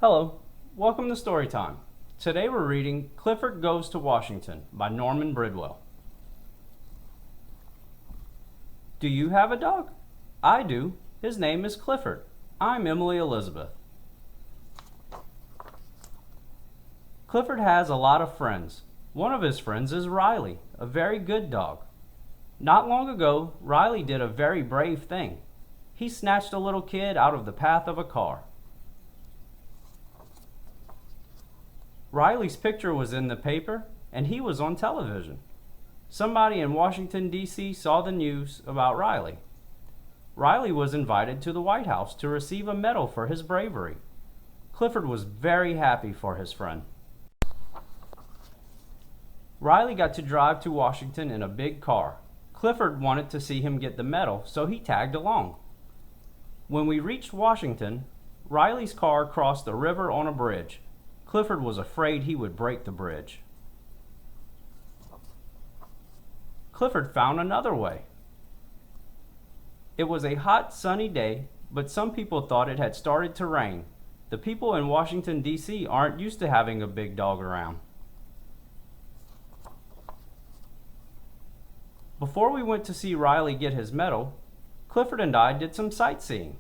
Hello, welcome to Storytime. Today we're reading Clifford Goes to Washington by Norman Bridwell. Do you have a dog? I do. His name is Clifford. I'm Emily Elizabeth. Clifford has a lot of friends. One of his friends is Riley, a very good dog. Not long ago, Riley did a very brave thing. He snatched a little kid out of the path of a car. Riley's picture was in the paper, and he was on television. Somebody in Washington, D.C. saw the news about Riley. Riley was invited to the White House to receive a medal for his bravery. Clifford was very happy for his friend. Riley got to drive to Washington in a big car. Clifford wanted to see him get the medal, so he tagged along. When we reached Washington, Riley's car crossed the river on a bridge. Clifford was afraid he would break the bridge. Clifford found another way. It was a hot, sunny day, but some people thought it had started to rain. The people in Washington, D.C. aren't used to having a big dog around. Before we went to see Riley get his medal, Clifford and I did some sightseeing.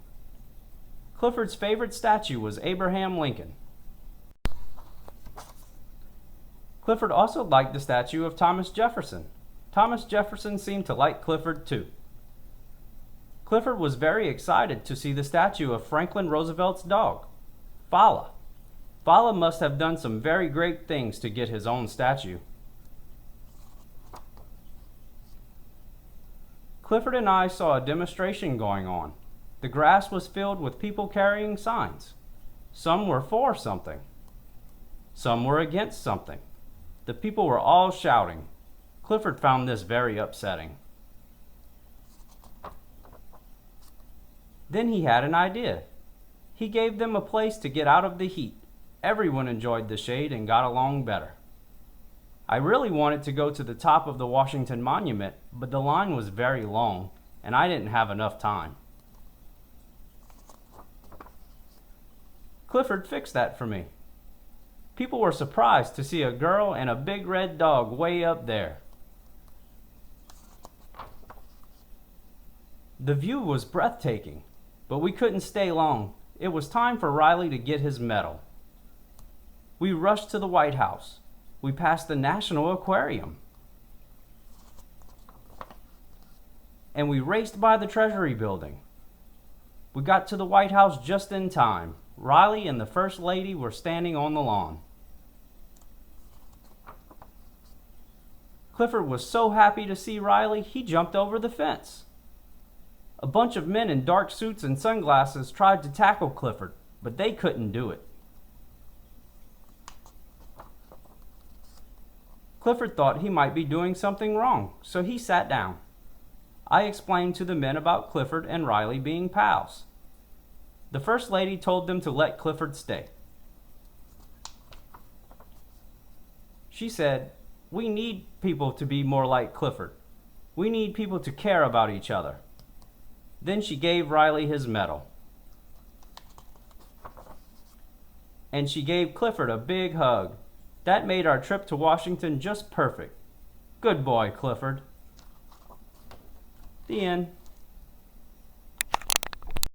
Clifford's favorite statue was Abraham Lincoln. Clifford also liked the statue of Thomas Jefferson. Thomas Jefferson seemed to like Clifford too. Clifford was very excited to see the statue of Franklin Roosevelt's dog, Fala. Fala must have done some very great things to get his own statue. Clifford and I saw a demonstration going on. The grass was filled with people carrying signs. Some were for something. Some were against something. The people were all shouting. Clifford found this very upsetting. Then he had an idea. He gave them a place to get out of the heat. Everyone enjoyed the shade and got along better. I really wanted to go to the top of the Washington Monument, but the line was very long, and I didn't have enough time. Clifford fixed that for me. People were surprised to see a girl and a big red dog way up there. The view was breathtaking, but we couldn't stay long. It was time for Riley to get his medal. We rushed to the White House. We passed the National Aquarium. And we raced by the Treasury Building. We got to the White House just in time. Riley and the First Lady were standing on the lawn. Clifford was so happy to see Riley, he jumped over the fence. A bunch of men in dark suits and sunglasses tried to tackle Clifford, but they couldn't do it. Clifford thought he might be doing something wrong, so he sat down. I explained to the men about Clifford and Riley being pals. The First Lady told them to let Clifford stay. She said, "We need people to be more like Clifford. We need people to care about each other." Then she gave Riley his medal. And she gave Clifford a big hug. That made our trip to Washington just perfect. Good boy, Clifford. The end.